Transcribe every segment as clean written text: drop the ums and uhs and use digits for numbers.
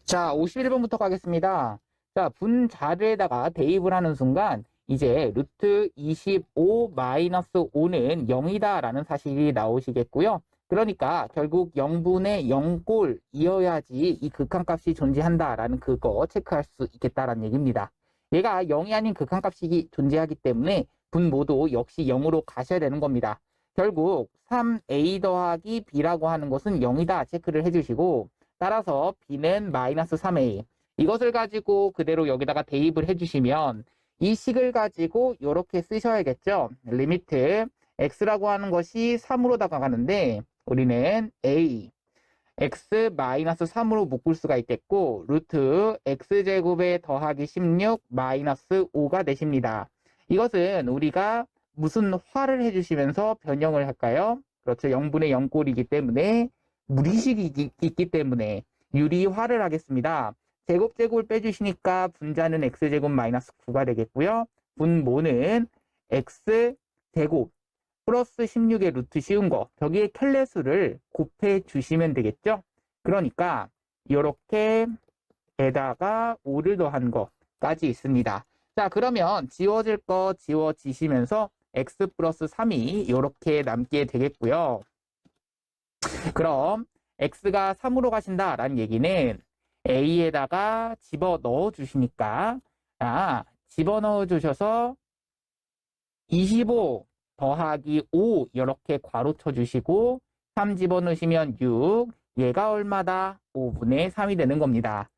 자, 51번부터 가겠습니다. 자, 분자리에다가 대입을 하는 순간 이제 루트 25 마이너스 5는 0이다라는 사실이 나오시겠고요. 그러니까 결국 0분의 0꼴이어야지 이 극한값이 존재한다라는 그거 체크할 수 있겠다라는 얘기입니다. 얘가 0이 아닌 극한값이 존재하기 때문에 분 모두 역시 0으로 가셔야 되는 겁니다. 결국 3a 더하기 b라고 하는 것은 0이다 체크를 해주시고, 따라서 b는 마이너스 3a, 이것을 가지고 그대로 여기다가 대입을 해주시면 이 식을 가지고 이렇게 쓰셔야겠죠. 리미트 x라고 하는 것이 3으로 다가가는데 우리는 a x 마이너스 3으로 묶을 수가 있겠고, 루트 x제곱에 더하기 16 마이너스 5가 되십니다. 이것은 우리가 무슨 화를 해주시면서 변형을 할까요? 그렇죠. 0분의 0꼴이기 때문에 무리식이 있기 때문에 유리화를 하겠습니다. 제곱을 빼주시니까 분자는 x제곱 마이너스 9가 되겠고요. 분모는 x제곱 플러스 16의 루트 씌운 거, 저기에 켤레수를 곱해 주시면 되겠죠. 그러니까 이렇게 에다가 5를 더한 거까지 있습니다. 자, 그러면 지워질 거 지워지시면서 x 플러스 3이 이렇게 남게 되겠고요. 그럼 x가 3으로 가신다라는 얘기는 a에다가 집어넣어 주시니까, 집어넣어 주셔서 25 더하기 5 이렇게 괄호 쳐주시고 3 집어넣으시면 6, 얘가 얼마다? 5분의 3이 되는 겁니다.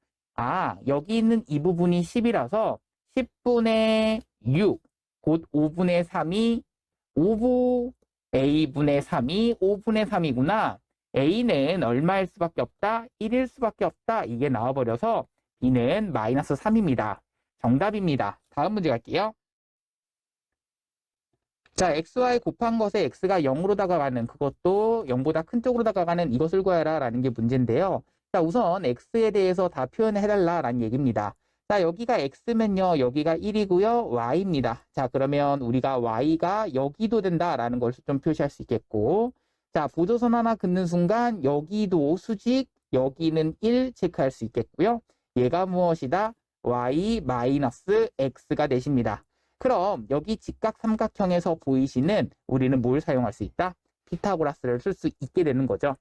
여기 있는 이 부분이 10이라서 10분의 6, 곧 5분의 3이 5분 a분의 3이 5분의 3이구나. a는 얼마일 수밖에 없다? 1일 수밖에 없다. 이게 나와버려서 b는 마이너스 3입니다. 정답입니다. 다음 문제 갈게요. 자, xy 곱한 것에 x가 0으로 다가가는, 그것도 0보다 큰 쪽으로 다가가는 이것을 구하라 라는 게 문제인데요. 자, 우선 x에 대해서 다 표현해달라 라는 얘기입니다. 자, 여기가 x면요, 여기가 1이고요, y입니다. 자, 그러면 우리가 y가 여기도 된다라는 걸 좀 표시할 수 있겠고, 자, 보조선 하나 긋는 순간 여기도 수직, 여기는 1 체크할 수 있겠고요. 얘가 무엇이다? y 마이너스 x가 되십니다. 그럼 여기 직각삼각형에서 보이시는 우리는 뭘 사용할 수 있다? 피타고라스를 쓸 수 있게 되는 거죠.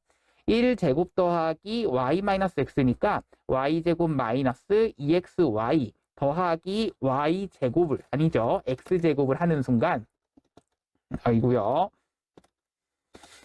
1제곱 더하기 y-x니까 y제곱 마이너스 2xy 더하기 y제곱을, 아니죠, x제곱을 하는 순간, 아이고요,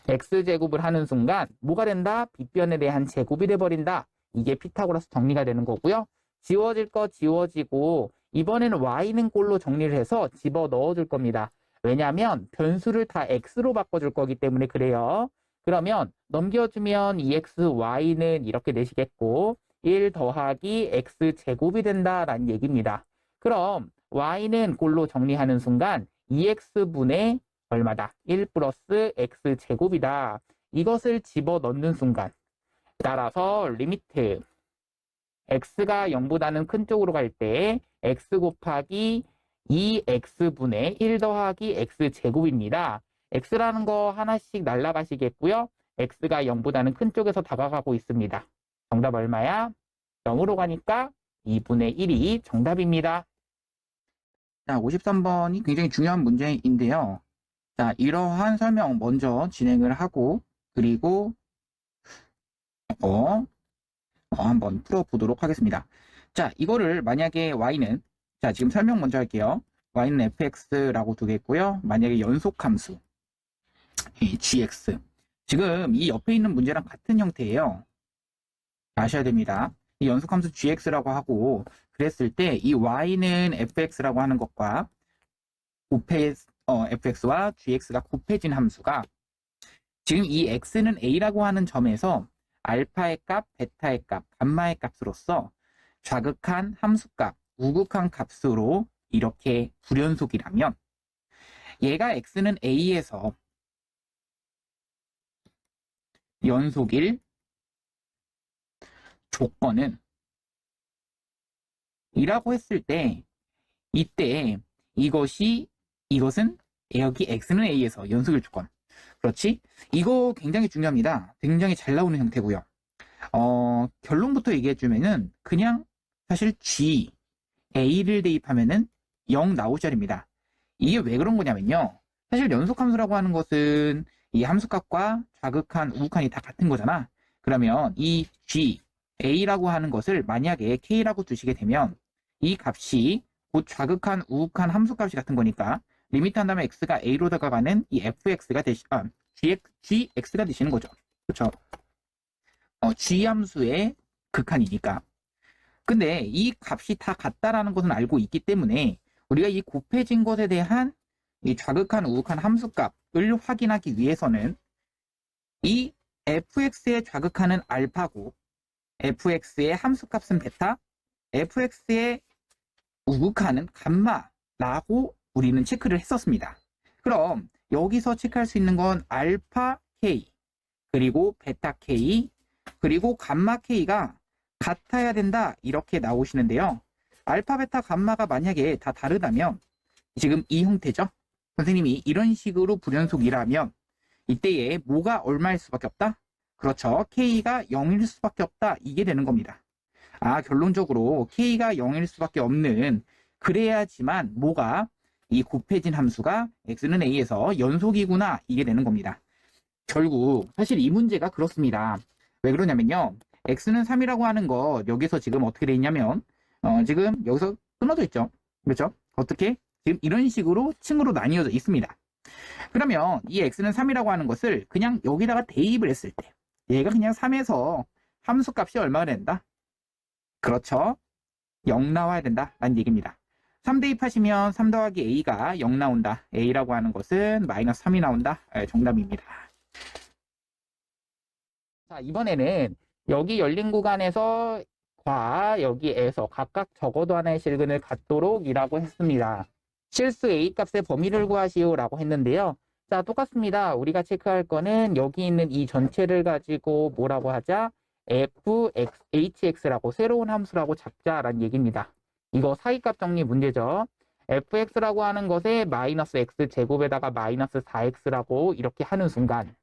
x제곱을 하는 순간 뭐가 된다? 빗변에 대한 제곱이 돼버린다. 이게 피타고라스 정리가 되는 거고요. 지워질 거 지워지고 이번에는 y는 꼴로 정리를 해서 집어 넣어줄 겁니다. 왜냐하면 변수를 다 x로 바꿔줄 거기 때문에 그래요. 그러면 넘겨주면 2xy는 이렇게 되시겠고 1 더하기 x제곱이 된다라는 얘기입니다. 그럼 y는 꼴로 정리하는 순간 2x분의 얼마다? 1 플러스 x제곱이다. 이것을 집어넣는 순간, 따라서 리미트 x가 0보다는 큰 쪽으로 갈 때 x 곱하기 2x분의 1 더하기 x제곱입니다. x라는 거 하나씩 날라가시겠고요. x가 0보다는 큰 쪽에서 다가가고 있습니다. 정답 얼마야? 0으로 가니까 2분의 1이 정답입니다. 자, 53번이 굉장히 중요한 문제인데요. 자, 이러한 설명 먼저 진행을 하고, 그리고 한번 풀어보도록 하겠습니다. 자, 이거를 만약에 y는, 자, 지금 설명 먼저 할게요. y는 fx라고 두겠고요. 만약에 연속함수 gx, 지금 이 옆에 있는 문제랑 같은 형태예요. 아셔야 됩니다. 이 연속함수 gx라고 하고 그랬을 때 이 y는 fx라고 하는 것과 fx와 gx가 곱해진 함수가, 지금 이 x는 a라고 하는 점에서 알파의 값, 베타의 값, 감마의 값으로서 좌극한 함수값, 우극한 값으로 이렇게 불연속이라면, 얘가 x는 a에서 연속일 조건은 이라고 했을 때, 이때 이것은 여기 x는 a에서 연속일 조건. 그렇지? 이거 굉장히 중요합니다. 굉장히 잘 나오는 형태고요. 결론부터 얘기해주면은 그냥 사실 G, A를 대입하면은 0 나오셔야됩니다. 이게 왜 그런 거냐면요. 사실 연속함수라고 하는 것은 이 함수값과 좌극한, 우극한이 다 같은 거잖아. 그러면 이 G, A라고 하는 것을 만약에 K라고 두시게 되면 이 값이 곧 좌극한, 우극한 함수값이 같은 거니까 리미트 한 다음에 x가 a로 다가가는 이 fx가 gx가 되시는 거죠. 그렇죠? g 함수의 극한이니까. 근데 이 값이 다 같다라는 것은 알고 있기 때문에 우리가 이 곱해진 것에 대한 이 좌극한, 우극한 함수값을 확인하기 위해서는 이 fx의 좌극한은 알파고 fx의 함수값은 베타, fx의 우극한은 감마라고 우리는 체크를 했었습니다. 그럼 여기서 체크할 수 있는 건 알파 K, 그리고 베타 K, 그리고 감마 K가 같아야 된다 이렇게 나오시는데요. 알파, 베타, 감마가 만약에 다 다르다면 지금 이 형태죠. 선생님이 이런 식으로 불연속이라면 이때에 뭐가 얼마일 수밖에 없다? 그렇죠. K가 0일 수밖에 없다. 이게 되는 겁니다. 결론적으로 K가 0일 수밖에 없는, 그래야지만 뭐가 이 곱해진 함수가 x는 a에서 연속이구나 이게 되는 겁니다. 결국 사실 이 문제가 그렇습니다. 왜 그러냐면요. x는 3이라고 하는 거 여기서 지금 어떻게 돼 있냐면 지금 여기서 끊어져 있죠. 그렇죠? 어떻게? 지금 이런 식으로 층으로 나뉘어져 있습니다. 그러면 이 x는 3이라고 하는 것을 그냥 여기다가 대입을 했을 때 얘가 그냥 3에서 함수값이 얼마가 된다? 그렇죠. 0 나와야 된다라는 얘기입니다. 3 대입하시면 3 더하기 a가 0 나온다. a라고 하는 것은 마이너스 3이 나온다. 정답입니다. 자, 이번에는 여기 열린 구간에서 과 여기에서 각각 적어도 하나의 실근을 갖도록 이라고 했습니다. 실수 a 값의 범위를 구하시오라고 했는데요. 자, 똑같습니다. 우리가 체크할 거는 여기 있는 이 전체를 가지고 뭐라고 하자? hx라고 새로운 함수라고 잡자라는 얘기입니다. 이거 사이값 정리 문제죠. fx라고 하는 것에 마이너스 x 제곱에다가 마이너스 4x라고 이렇게 하는 순간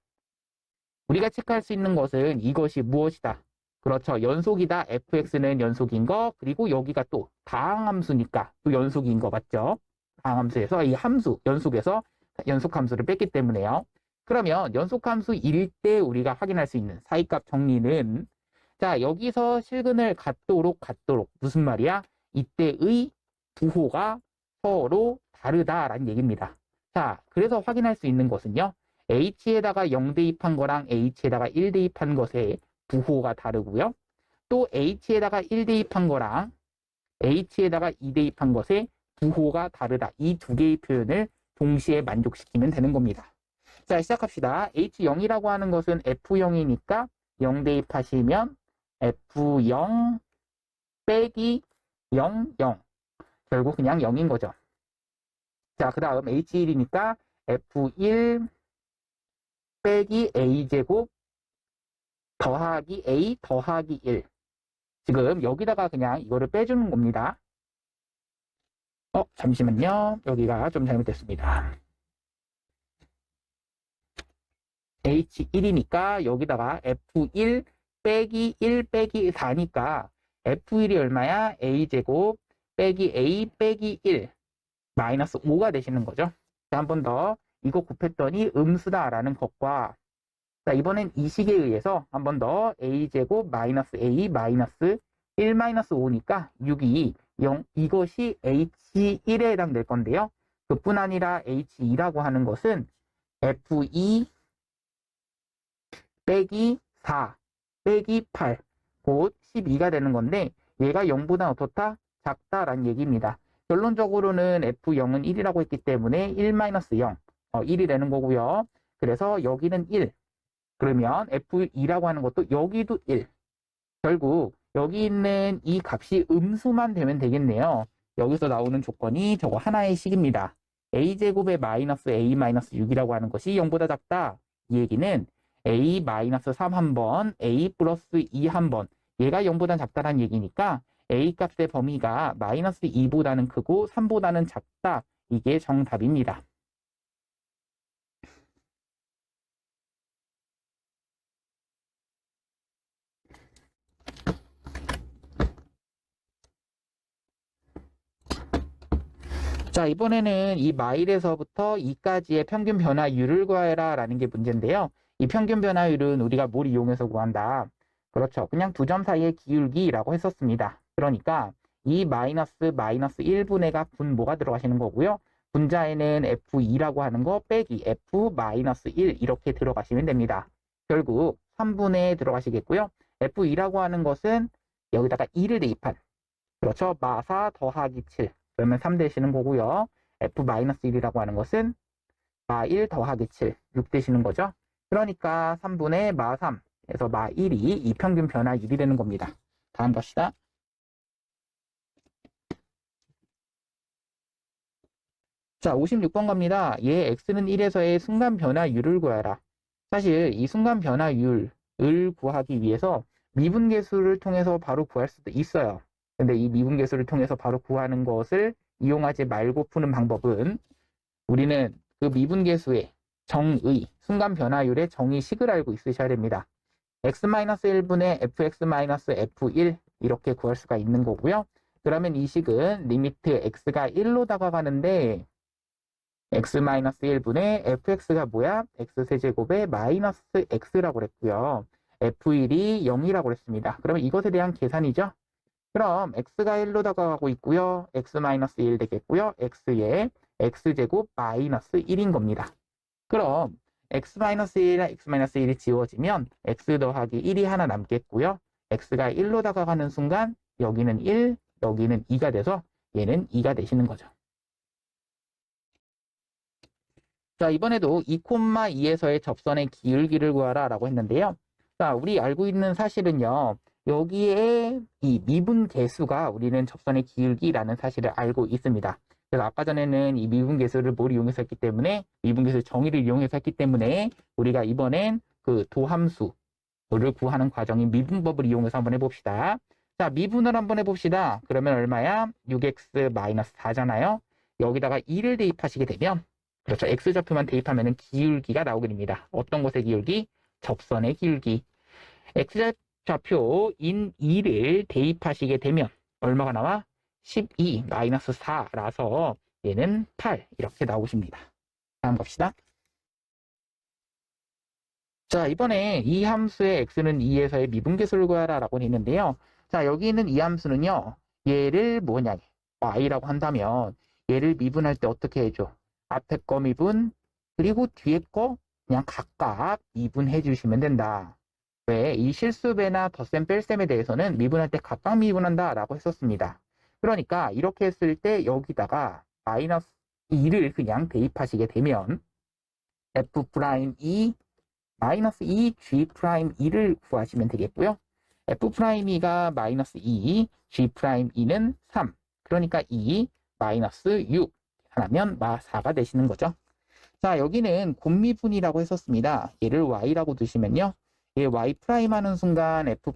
우리가 체크할 수 있는 것은 이것이 무엇이다? 그렇죠. 연속이다. fx는 연속인 거, 그리고 여기가 또 다항함수니까 또 연속인 거 맞죠? 다항함수에서 이 함수, 연속에서 연속함수를 뺐기 때문에요. 그러면 연속함수일 때 우리가 확인할 수 있는 사이값 정리는, 자, 여기서 실근을 갖도록 무슨 말이야? 이때의 부호가 서로 다르다라는 얘기입니다. 자, 그래서 확인할 수 있는 것은요. h에다가 0 대입한 거랑 h에다가 1 대입한 것의 부호가 다르고요. 또 h에다가 1 대입한 거랑 h에다가 2 대입한 것의 부호가 다르다. 이 두 개의 표현을 동시에 만족시키면 되는 겁니다. 자, 시작합시다. h0이라고 하는 것은 f0이니까 0 대입하시면 f0 빼기 0, 0. 결국 그냥 0인 거죠. 자, 그 다음 h1이니까 f1 빼기 a제곱 더하기 a 더하기 1. 지금 여기다가 그냥 이거를 빼주는 겁니다. 잠시만요. 여기가 좀 잘못됐습니다. h1이니까 여기다가 f1 빼기 1 빼기 4니까 f1이 얼마야? a제곱 빼기 a 빼기 1 마이너스 5가 되시는 거죠. 자, 한 번 더 이거 곱했더니 음수다라는 것과, 자, 이번엔 이 식에 의해서 한 번 더 a제곱 마이너스 a 마이너스 1 마이너스 5니까 6이 0, 이것이 h1에 해당될 건데요. 그뿐 아니라 h2라고 하는 것은 f2 빼기 4 빼기 8 곧 12가 되는 건데 얘가 0보다 어떻다? 작다라는 얘기입니다. 결론적으로는 f0은 1이라고 했기 때문에 1-0 1이 되는 거고요. 그래서 여기는 1. 그러면 f2라고 하는 것도 여기도 1. 결국 여기 있는 이 값이 음수만 되면 되겠네요. 여기서 나오는 조건이 저거 하나의 식입니다. a제곱의 마이너스 a 마이너스 6이라고 하는 것이 0보다 작다. 이 얘기는 a 마이너스 3 한 번, a 플러스 2 한 번, 얘가 0보다 작다라는 얘기니까 a 값의 범위가 마이너스 2보다는 크고 3보다는 작다. 이게 정답입니다. 자, 이번에는 이 마일에서부터 2까지의 평균 변화율을 구하라 라는 게 문제인데요. 이 평균 변화율은 우리가 뭘 이용해서 구한다? 그렇죠. 그냥 두 점 사이의 기울기라고 했었습니다. 그러니까 이 마이너스 1분의가 분 뭐가 들어가시는 거고요. 분자에는 F2라고 하는 거 빼기 F 마이너스 1 이렇게 들어가시면 됩니다. 결국 3분의 들어가시겠고요. F2라고 하는 것은 여기다가 2를 대입한, 그렇죠. 마4 더하기 7. 그러면 3 되시는 거고요. F-1이라고 하는 것은 마1 더하기 7, 6 되시는 거죠. 그러니까 3분의 마3에서 마1이 이 평균 변화율이 되는 겁니다. 다음 갑시다. 자, 56번 갑니다. 얘 x는 1에서의 순간 변화율을 구하라. 사실 이 순간 변화율을 구하기 위해서 미분계수를 통해서 바로 구할 수도 있어요. 근데 이 미분계수를 통해서 바로 구하는 것을 이용하지 말고 푸는 방법은 우리는 그 미분계수의 정의, 순간 변화율의 정의식을 알고 있으셔야 됩니다. x-1분의 fx-f1 이렇게 구할 수가 있는 거고요. 그러면 이 식은 리미트 x가 1로 다가가는데 x-1분의 fx가 뭐야? x세제곱의 마이너스 x라고 그랬고요. f1이 0이라고 그랬습니다. 그러면 이것에 대한 계산이죠. 그럼 x가 1로 다가가고 있고요. x-1 되겠고요. x의 x제곱 마이너스 1인 겁니다. 그럼 x-1이랑 x-1이 지워지면 x 더하기 1이 하나 남겠고요. x가 1로 다가가는 순간 여기는 1, 여기는 2가 돼서 얘는 2가 되시는 거죠. 자, 이번에도 2,2에서의 접선의 기울기를 구하라 라고 했는데요. 자, 우리 알고 있는 사실은요. 여기에 이 미분 계수가 우리는 접선의 기울기라는 사실을 알고 있습니다. 그래서 아까 전에는 이 미분 계수를 뭘 이용해서 했기 때문에, 미분 계수 정의를 이용해서 했기 때문에 우리가 이번엔 그 도함수를 구하는 과정인 미분법을 이용해서 한번 해봅시다. 자, 미분을 한번 해봅시다. 그러면 얼마야? 6x-4잖아요. 여기다가 2를 대입하시게 되면, 그렇죠. x좌표만 대입하면 기울기가 나오게 됩니다. 어떤 것의 기울기? 접선의 기울기. x좌표인 2를 대입하시게 되면 얼마가 나와? 12-4라서 얘는 8 이렇게 나오십니다. 다음 갑시다. 자, 이번에 이 함수의 x는 2에서의 미분계수를 구하라 라고 했는데요. 자, 여기 있는 이 함수는요. 얘를 뭐냐? y라고 한다면 얘를 미분할 때 어떻게 해줘? 앞에 거 미분, 그리고 뒤에 거 그냥 각각 미분해 주시면 된다. 왜? 이 실수배나 덧셈, 뺄셈에 대해서는 미분할 때 각각 미분한다 라고 했었습니다. 그러니까 이렇게 했을 때 여기다가 마이너스 2를 그냥 대입하시게 되면 f'2 마이너스 2 g'2를 구하시면 되겠고요. f'2가 마이너스 2, g'2는 3. 그러니까 2 마이너스 6 하면 마4가 되시는 거죠. 자, 여기는 곱미분이라고 했었습니다. 얘를 y라고 두시면요. 얘 y' 하는 순간 f'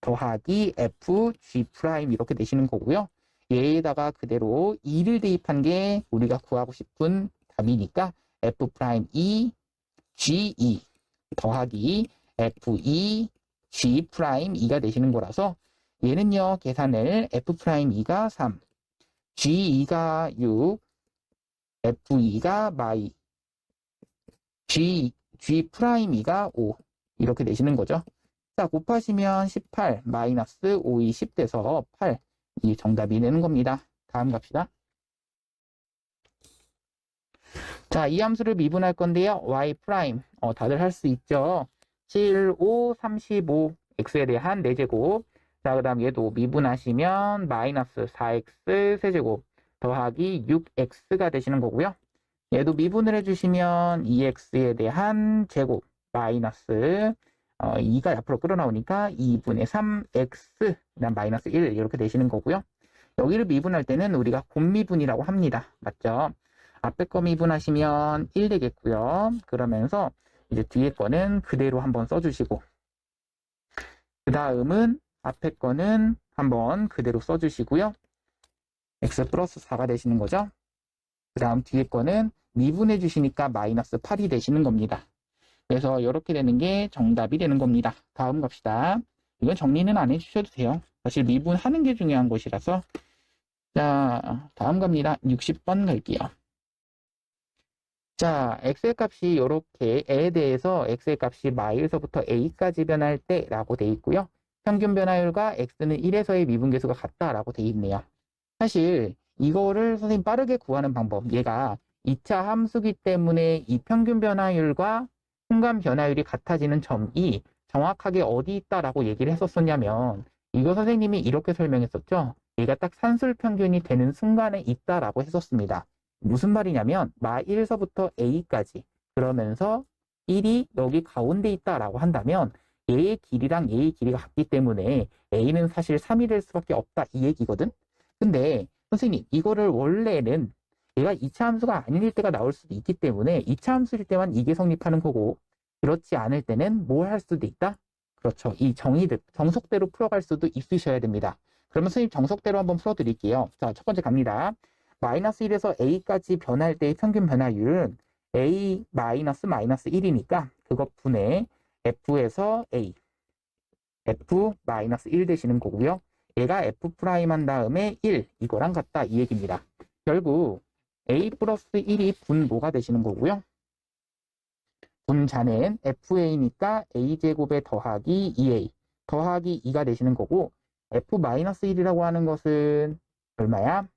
더하기 fg' 이렇게 되시는 거고요. 얘에다가 그대로 2를 대입한 게 우리가 구하고 싶은 답이니까 f'2 g2 더하기 f2 g'2가 되시는 거라서 얘는요. 계산을 f'2가 3, g2가 6, f2가 마이, g'2가 5 이렇게 되시는 거죠. 자, 곱하시면 18 마이너스 5이 10 돼서 8 이 정답이 되는 겁니다. 다음 갑시다. 자, 이 함수를 미분할 건데요. y 프라임 다들 할 수 있죠. 7, 5, 35 x에 대한 4제곱. 자, 그 다음 얘도 미분하시면 마이너스 4x 세제곱 더하기 6x가 되시는 거고요. 얘도 미분을 해주시면 2x에 대한 제곱 마이너스 2가 앞으로 끌어나오니까 2분의 3x 그다음 마이너스 1 이렇게 되시는 거고요. 여기를 미분할 때는 우리가 곱미분이라고 합니다. 맞죠? 앞에 거 미분하시면 1 되겠고요. 그러면서 이제 뒤에 거는 그대로 한번 써주시고 그 다음은 앞에 거는 한번 그대로 써주시고요. x 플러스 4가 되시는 거죠. 그 다음 뒤에 거는 미분해 주시니까 마이너스 8이 되시는 겁니다. 그래서 이렇게 되는 게 정답이 되는 겁니다. 다음 갑시다. 이건 정리는 안 해주셔도 돼요. 사실 미분하는 게 중요한 것이라서 자, 다음 갑니다. 60번 갈게요. 자, x의 값이 이렇게 에 대해서 x의 값이 마일서부터 a까지 변할 때라고 돼 있고요. 평균 변화율과 x는 1에서의 미분계수가 같다라고 돼 있네요. 사실 이거를 선생님 빠르게 구하는 방법, 얘가 2차 함수기 때문에 이 평균 변화율과 순간 변화율이 같아지는 점이 정확하게 어디 있다라고 얘기를 했었었냐면, 이거 선생님이 이렇게 설명했었죠. 얘가 딱 산술 평균이 되는 순간에 있다라고 했었습니다. 무슨 말이냐면 마 1서부터 a까지, 그러면서 1이 여기 가운데 있다라고 한다면 얘의 길이랑 얘의 길이가 같기 때문에 a는 사실 3이 될 수밖에 없다, 이 얘기거든. 근데 선생님, 이거를 원래는 얘가 2차 함수가 아닐 때가 나올 수도 있기 때문에 2차 함수일 때만 이게 성립하는 거고, 그렇지 않을 때는 뭘 할 수도 있다? 그렇죠. 이 정석대로 풀어갈 수도 있으셔야 됩니다. 그러면 선생님 정석대로 한번 풀어드릴게요. 자, 첫 번째 갑니다. 마이너스 1에서 a까지 변할 때의 평균 변화율은 a 마이너스 1이니까 그것 분의 f에서 a, f 마이너스 1 되시는 거고요. 얘가 f 프라임 한 다음에 1, 이거랑 같다, 이 얘기입니다. 결국 a 플러스 1이 분모가 되시는 거고요. 분자는 fa니까 a제곱에 더하기 2a 더하기 2가 되시는 거고, f 마이너스 1이라고 하는 것은 얼마야?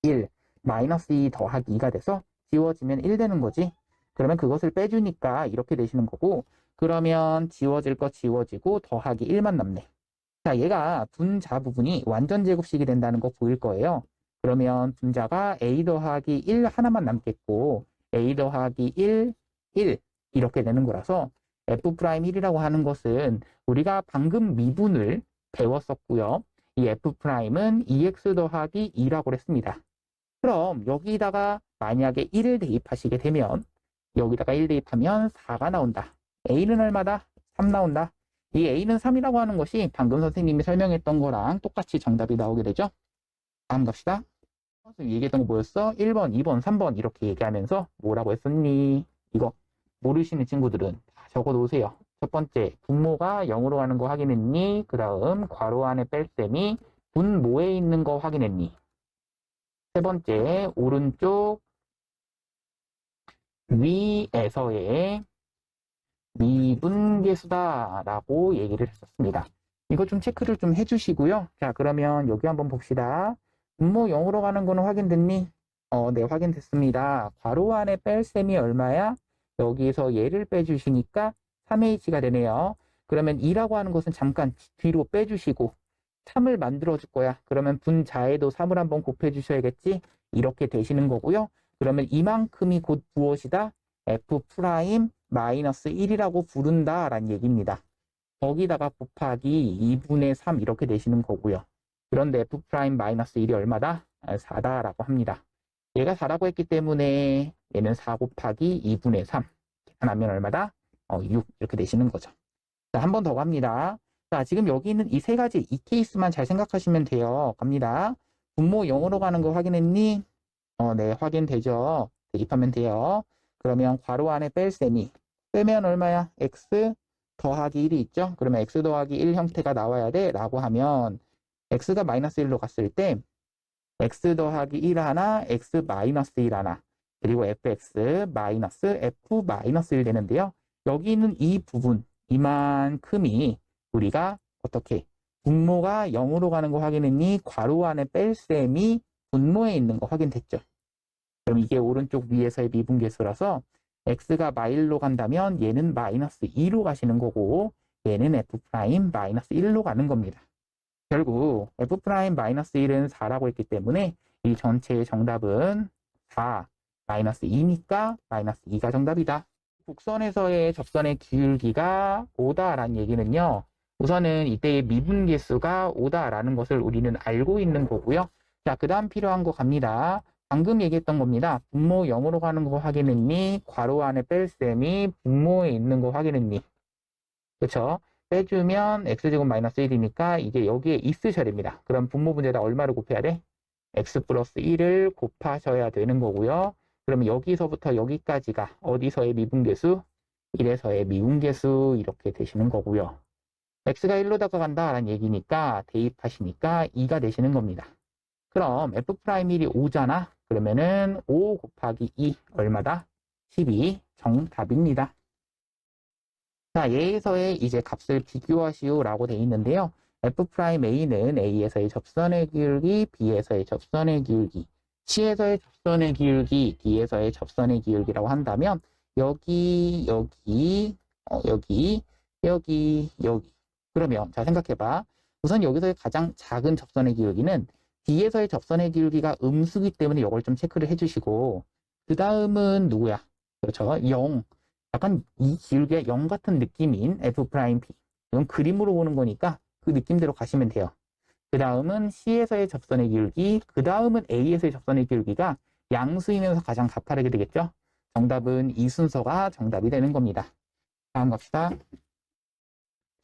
1 마이너스 2 더하기 2가 돼서 지워지면 1 되는 거지. 그러면 그것을 빼주니까 이렇게 되시는 거고, 그러면 지워질 거 지워지고 더하기 1만 남네. 자, 얘가 분자 부분이 완전 제곱식이 된다는 거 보일 거예요. 그러면 분자가 a 더하기 1 하나만 남겠고, a 더하기 1, 1 이렇게 되는 거라서 f'1이라고 하는 것은 우리가 방금 미분을 배웠었고요. 이 f'은 2x 더하기 2라고 했습니다. 그럼 여기다가 만약에 1을 대입하시게 되면, 여기다가 1 대입하면 4가 나온다. a는 얼마다? 3 나온다. 이 a는 3이라고 하는 것이 방금 선생님이 설명했던 거랑 똑같이 정답이 나오게 되죠. 다음 갑시다. 얘기했던 거 뭐였어? 1번, 2번, 3번 이렇게 얘기하면서 뭐라고 했었니? 이거 모르시는 친구들은 다 적어 놓으세요. 첫 번째, 분모가 0으로 가는 거 확인했니? 그 다음 괄호 안에 뺄셈이 분모에 있는 거 확인했니? 세 번째, 오른쪽 위에서의 미분계수다라고 얘기를 했었습니다. 이거 좀 체크를 좀 해주시고요. 자, 그러면 여기 한번 봅시다. 분모 0으로 가는 거는 확인됐니? 네, 확인됐습니다. 괄호 안에 뺄셈이 얼마야? 여기서 얘를 빼주시니까 3h가 되네요. 그러면 2라고 하는 것은 잠깐 뒤로 빼주시고 3을 만들어줄 거야. 그러면 분자에도 3을 한번 곱해주셔야겠지? 이렇게 되시는 거고요. 그러면 이만큼이 곧 무엇이다? f 프라임 마이너스 1이라고 부른다라는 얘기입니다. 거기다가 곱하기 2분의 3 이렇게 되시는 거고요. 그런데 f 프라임 마이너스 1이 얼마다? 4다라고 합니다. 얘가 4라고 했기 때문에 얘는 4 곱하기 2분의 3 계산하면 얼마다? 6 이렇게 되시는 거죠. 자, 한 번 더 갑니다. 자, 지금 여기 있는 이 세 가지, 이 케이스만 잘 생각하시면 돼요. 갑니다. 분모 0으로 가는 거 확인했니? 네, 확인되죠. 대입하면 돼요. 그러면 괄호 안에 뺄셈이, 빼면 얼마야? x 더하기 1이 있죠? 그러면 x 더하기 1 형태가 나와야 돼 라고 하면 x가 마이너스 1로 갔을 때 x 더하기 1 하나, x 마이너스 1 하나, 그리고 fx 마이너스 f 마이너스 1 되는데요. 여기 있는 이 부분, 이만큼이 우리가 어떻게 분모가 0으로 가는 거 확인했니? 괄호 안에 뺄셈이 분모에 있는 거 확인됐죠? 그럼 이게 오른쪽 위에서의 미분계수라서 x가 마일로 간다면 얘는 마이너스 2로 가시는 거고, 얘는 f 프라임 마이너스 1로 가는 겁니다. 결국 f 프라임 마이너스 1은 4라고 했기 때문에 이 전체의 정답은 4 마이너스 2니까 마이너스 2가 정답이다. 곡선에서의 접선의 기울기가 5다라는 얘기는요, 우선은 이때의 미분계수가 5다라는 것을 우리는 알고 있는 거고요. 자, 그 다음 필요한 거 갑니다. 방금 얘기했던 겁니다. 분모 0으로 가는 거 확인했니? 괄호 안에 뺄셈이 분모에 있는 거 확인했니? 그렇죠? 빼주면 x제곱 마이너스 1이니까 이게 여기에 있으셔야 됩니다. 그럼 분모 분자에다 얼마를 곱해야 돼? x 플러스 1을 곱하셔야 되는 거고요. 그러면 여기서부터 여기까지가 어디서의 미분계수? 1에서의 미분계수 이렇게 되시는 거고요. x가 1로 다가간다라는 얘기니까 대입하시니까 2가 되시는 겁니다. 그럼 F'1이 5잖아. 그러면은 5 곱하기 2 얼마다? 12 정답입니다. 자, 얘에서의 이제 값을 비교하시오라고 돼 있는데요. F'A는 A에서의 접선의 기울기, B에서의 접선의 기울기, C에서의 접선의 기울기, D에서의 접선의 기울기라고 한다면 여기, 여기, 여기. 그러면 자 생각해봐. 우선 여기서의 가장 작은 접선의 기울기는 D에서의 접선의 기울기가 음수기 때문에 이걸 좀 체크를 해주시고 그 다음은 누구야? 그렇죠. 0. 약간 이 기울기가 0 같은 느낌인 F'P. 이건 그림으로 오는 거니까 그 느낌대로 가시면 돼요. 그 다음은 C에서의 접선의 기울기, 그 다음은 A에서의 접선의 기울기가 양수이면서 가장 가파르게 되겠죠? 정답은 이 순서가 정답이 되는 겁니다. 다음 갑시다.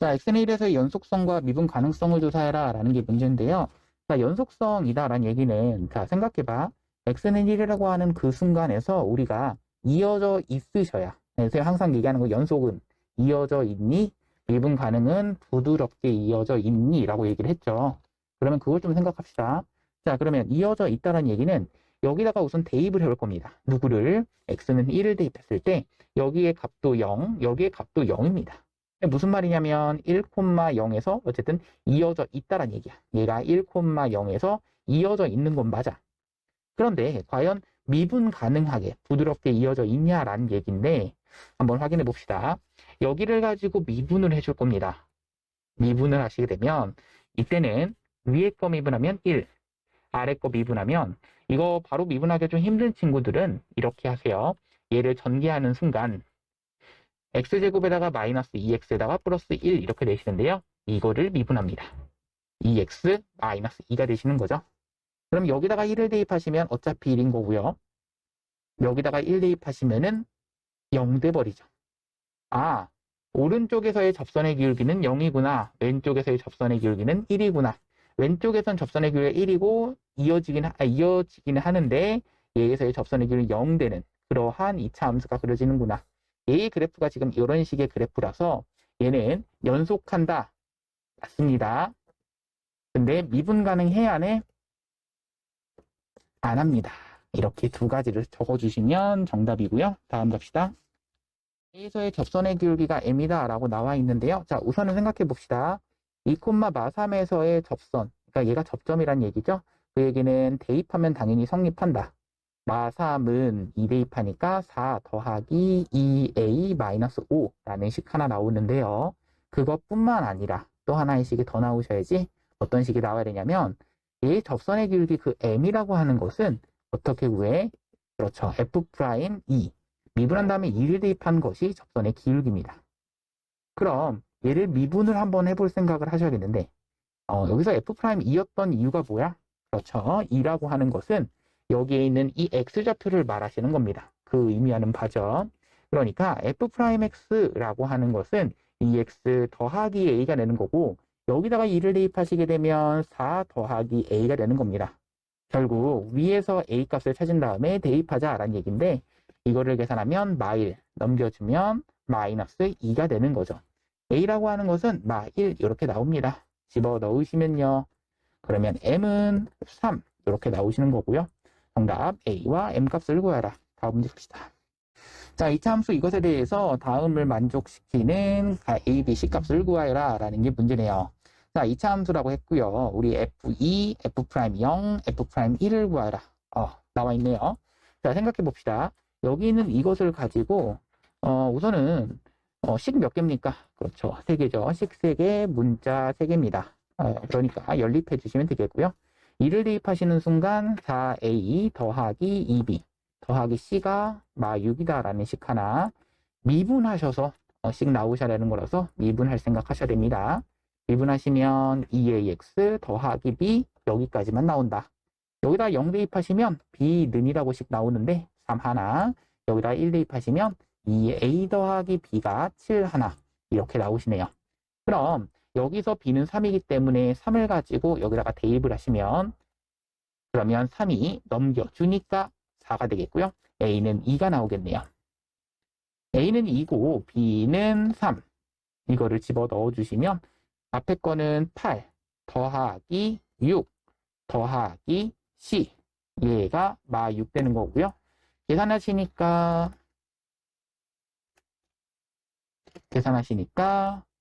자, X는 1에서의 연속성과 미분 가능성을 조사해라 라는 게 문제인데요. 자, 연속성이다 라는 얘기는 자, 생각해봐. X는 1이라고 하는 그 순간에서 우리가 이어져 있으셔야. 그래서 항상 얘기하는 거 연속은 이어져 있니? 미분 가능은 부드럽게 이어져 있니? 라고 얘기를 했죠. 그러면 그걸 좀 생각합시다. 자, 그러면 이어져 있다는 얘기는 여기다가 우선 대입을 해볼 겁니다. 누구를? X는 1을 대입했을 때 여기에 값도 0, 여기에 값도 0입니다. 무슨 말이냐면 1,0에서 어쨌든 이어져 있다란 얘기야. 얘가 1,0에서 이어져 있는 건 맞아. 그런데 과연 미분 가능하게 부드럽게 이어져 있냐라는 얘기인데 한번 확인해 봅시다. 여기를 가지고 미분을 해줄 겁니다. 미분을 하시게 되면 이때는 위에 거 미분하면 1, 아래 거 미분하면 이거 바로 미분하기 좀 힘든 친구들은 이렇게 하세요. 얘를 전개하는 순간 x제곱에다가 마이너스 2x에다가 플러스 1 이렇게 되시는데요. 이거를 미분합니다. 2x 마이너스 2가 되시는 거죠. 그럼 여기다가 1을 대입하시면 어차피 1인 거고요. 여기다가 1 대입하시면은 0 돼버리죠. 아, 오른쪽에서의 접선의 기울기는 0이구나. 왼쪽에서의 접선의 기울기는 1이구나. 왼쪽에선 접선의 기울기가 1이고 이어지기는 하는데 얘에서의 접선의 기울기는 0 되는 그러한 2차 함수가 그려지는구나. 얘의 그래프가 지금 이런 식의 그래프라서 얘는 연속한다. 맞습니다. 근데 미분 가능해 안 해? 안 합니다. 이렇게 두 가지를 적어주시면 정답이고요. 다음 갑시다. A에서의 접선의 기울기가 M이다 라고 나와 있는데요. 자, 우선은 생각해 봅시다. 2,3에서의 접선, 그러니까 얘가 접점이란 얘기죠. 그 얘기는 대입하면 당연히 성립한다. 마3은 2 대입하니까 4 더하기 2a-5라는 식 하나 나오는데요. 그것뿐만 아니라 또 하나의 식이 더 나오셔야지. 어떤 식이 나와야 되냐면 이 접선의 기울기 그 m이라고 하는 것은 어떻게 구해? 그렇죠. F'2 미분한 다음에 2를 대입한 것이 접선의 기울기입니다. 그럼 얘를 미분을 한번 해볼 생각을 하셔야겠는데 여기서 F'2였던 이유가 뭐야? 그렇죠. 2라고 하는 것은 여기에 있는 이 x좌표를 말하시는 겁니다. 그 의미하는 바죠. 그러니까 F'X라고 하는 것은 2x 더하기 a가 되는 거고 여기다가 2를 대입하시게 되면 4 더하기 a가 되는 겁니다. 결국 위에서 a 값을 찾은 다음에 대입하자라는 얘기인데 이거를 계산하면 마1 넘겨주면 마이너스 2가 되는 거죠. a라고 하는 것은 마1 이렇게 나옵니다. 집어 넣으시면요. 그러면 m은 3 이렇게 나오시는 거고요. 정답 a와 m 값을 구하라. 다음 문제 봅시다. 자, 2차 함수 이것에 대해서 다음을 만족시키는 a, b, c 값을 구하라 라는 게 문제네요. 자, 2차 함수라고 했고요. 우리 f2, f'0, f'1을 구하라. 나와 있네요. 자, 생각해 봅시다. 여기 있는 이것을 가지고 우선은 식 몇 개입니까? 그렇죠. 3개죠. 식 3개, 문자 3개입니다. 그러니까 연립해 주시면 되겠고요. 2를 대입하시는 순간 4a 더하기 2b 더하기 c가 마6이다 라는 식 하나 미분하셔서 식 나오셔야 되는 거라서 미분할 생각 하셔야 됩니다. 미분하시면 2ax 더하기 b 여기까지만 나온다. 여기다 0 대입하시면 b는이라고 식 나오는데 3 하나 여기다 1 대입하시면 2a 더하기 b가 7 하나 이렇게 나오시네요. 그럼 여기서 b는 3이기 때문에 3을 가지고 여기다가 대입을 하시면 그러면 3이 넘겨주니까 4가 되겠고요. a는 2가 나오겠네요. a는 2고 b는 3 이거를 집어 넣어주시면 앞에 거는 8 더하기 6 더하기 C. 얘가 마 6 되는 거고요. 계산하시니까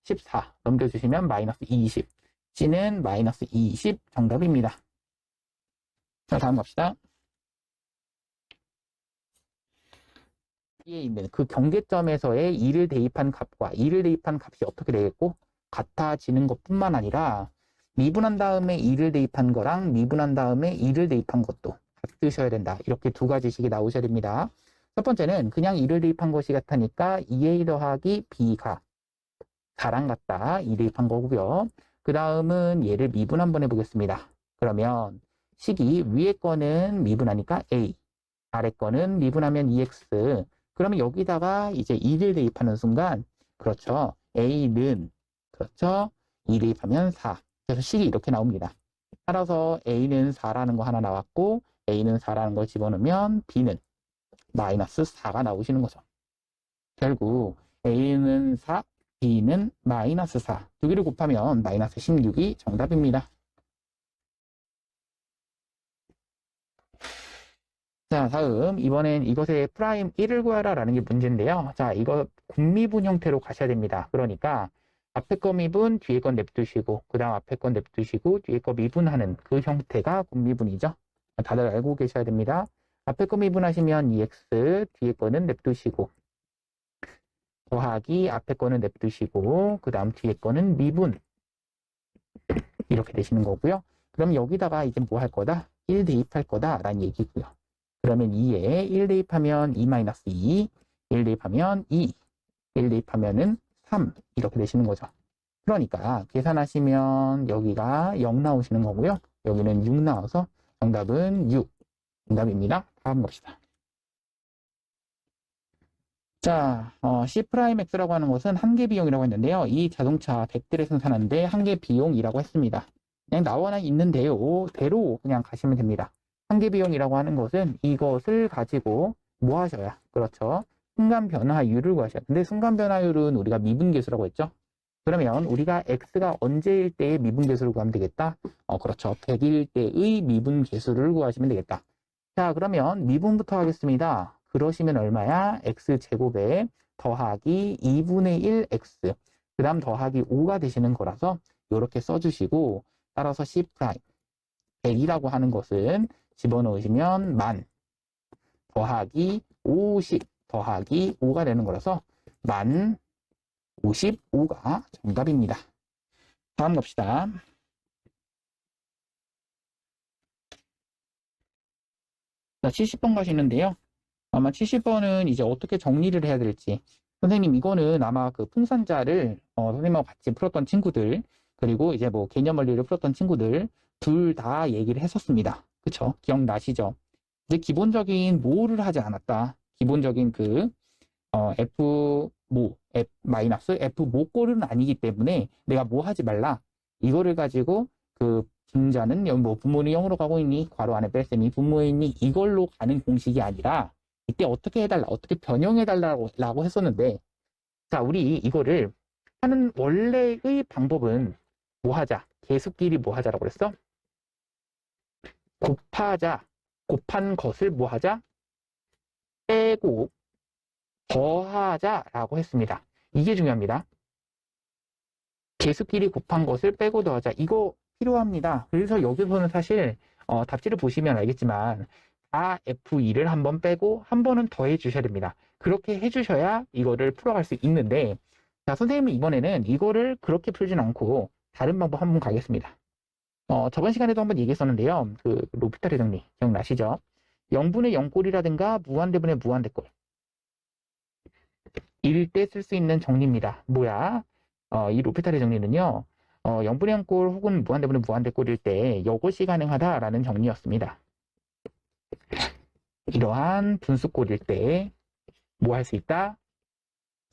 14 넘겨주시면 마이너스 20. C는 마이너스 20 정답입니다. 자, 다음 갑시다. 여기에 있는 그 경계점에서의 2를 대입한 값과 2를 대입한 값이 어떻게 되겠고 같아지는 것뿐만 아니라 미분한 다음에 2를 대입한 거랑 미분한 다음에 2를 대입한 것도 같으셔야 된다. 이렇게 두 가지씩이 나오셔야 됩니다. 첫 번째는 그냥 2를 대입한 것이 같으니까 2a 더하기 b가 4랑 같다. 2 대입한 거고요. 그 다음은 얘를 미분 한번 해보겠습니다. 그러면 식이 위에 거는 미분하니까 a, 아래 거는 미분하면 2x. 그러면 여기다가 이제 2를 대입하는 순간, 그렇죠. a는, 그렇죠. 2 대입하면 4. 그래서 식이 이렇게 나옵니다. 따라서 a는 4라는 거 하나 나왔고, a는 4라는 걸 집어넣으면 b는 마이너스 4가 나오시는 거죠. 결국 a는 4, b는 마이너스 4. 두 개를 곱하면 마이너스 16이 정답입니다. 자, 다음 이번엔 이것의 프라임 1을 구하라 라는 게 문제인데요. 자, 이거 곱미분 형태로 가셔야 됩니다. 그러니까 앞에 거 미분, 뒤에 건 냅두시고 그 다음 앞에 건 냅두시고 뒤에 거 미분하는 그 형태가 곱미분이죠. 다들 알고 계셔야 됩니다. 앞에 거 미분하시면 2x, 뒤에 거는 냅두시고 더하기 앞에 거는 냅두시고 그 다음 뒤에 거는 미분 이렇게 되시는 거고요. 그럼 여기다가 이제 뭐 할 거다? 1 대입할 거다 라는 얘기고요. 그러면 2에 1 대입하면 2-2, 1 대입하면 2, 1 대입하면은 3 이렇게 되시는 거죠. 그러니까 계산하시면 여기가 0 나오시는 거고요. 여기는 6 나와서 정답은 6 정답입니다. 다음 봅시다. 자, C'X라고 하는 것은 한계 비용이라고 했는데요. 이 자동차 100대를 생산하는데 한계 비용이라고 했습니다. 그냥 나와 있는 대로 그냥 가시면 됩니다. 한계 비용이라고 하는 것은 이것을 가지고 뭐 하셔야? 그렇죠. 순간 변화율을 구하셔야. 근데 순간 변화율은 우리가 미분계수라고 했죠. 그러면 우리가 X가 언제일 때의 미분계수를 구하면 되겠다? 그렇죠. 100일 때의 미분계수를 구하시면 되겠다. 자, 그러면 미분부터 하겠습니다. 그러시면 얼마야? X제곱에 더하기 2분의 1 X. 그 다음 더하기 5가 되시는 거라서 이렇게 써주시고 따라서 C' 100이라고 하는 것은 집어넣으시면 만 더하기 50 더하기 5가 되는 거라서 만 55가 정답입니다. 다음 갑시다. 자, 70번 가시는데요. 아마 70번은 이제 어떻게 정리를 해야 될지. 선생님, 이거는 아마 그 풍산자를 선생님하고 같이 풀었던 친구들, 그리고 이제 뭐 개념 원리를 풀었던 친구들, 둘 다 얘기를 했었습니다. 그쵸? 기억나시죠? 이제 기본적인 모를 하지 않았다. 기본적인 그, F 모, F 마이너스 F 모꼴은 아니기 때문에 내가 뭐 하지 말라. 이거를 가지고 그 분자는 뭐 분모는 0으로 가고 있니? 괄호 안에 뺄셈이 분모에 있니? 이걸로 가는 공식이 아니라 이때 어떻게 해달라, 어떻게 변형해달라고 했었는데, 자, 우리 이거를 하는 원래의 방법은 뭐 하자? 계수끼리 뭐 하자라고 그랬어? 곱하자. 곱한 것을 뭐 하자? 빼고 더하자라고 했습니다. 이게 중요합니다. 계수끼리 곱한 것을 빼고 더하자. 이거 필요합니다. 그래서 여기서는 사실 답지를 보시면 알겠지만 다 F2를 한번 빼고 한 번은 더해 주셔야 됩니다. 그렇게 해주셔야 이거를 풀어갈 수 있는데, 자, 선생님은 이번에는 이거를 그렇게 풀진 않고 다른 방법 한번 가겠습니다. 저번 시간에도 한번 얘기했었는데요. 그 로피탈의 정리 기억나시죠? 0분의 0꼴이라든가 무한대분의 무한대꼴 이럴 때 쓸 수 있는 정리입니다. 뭐야? 이 로피탈의 정리는요. 0분의 0꼴 혹은 무한대분의 무한대꼴일 때 이것이 가능하다라는 정리였습니다. 이러한 분수꼴일 때 뭐 할 수 있다?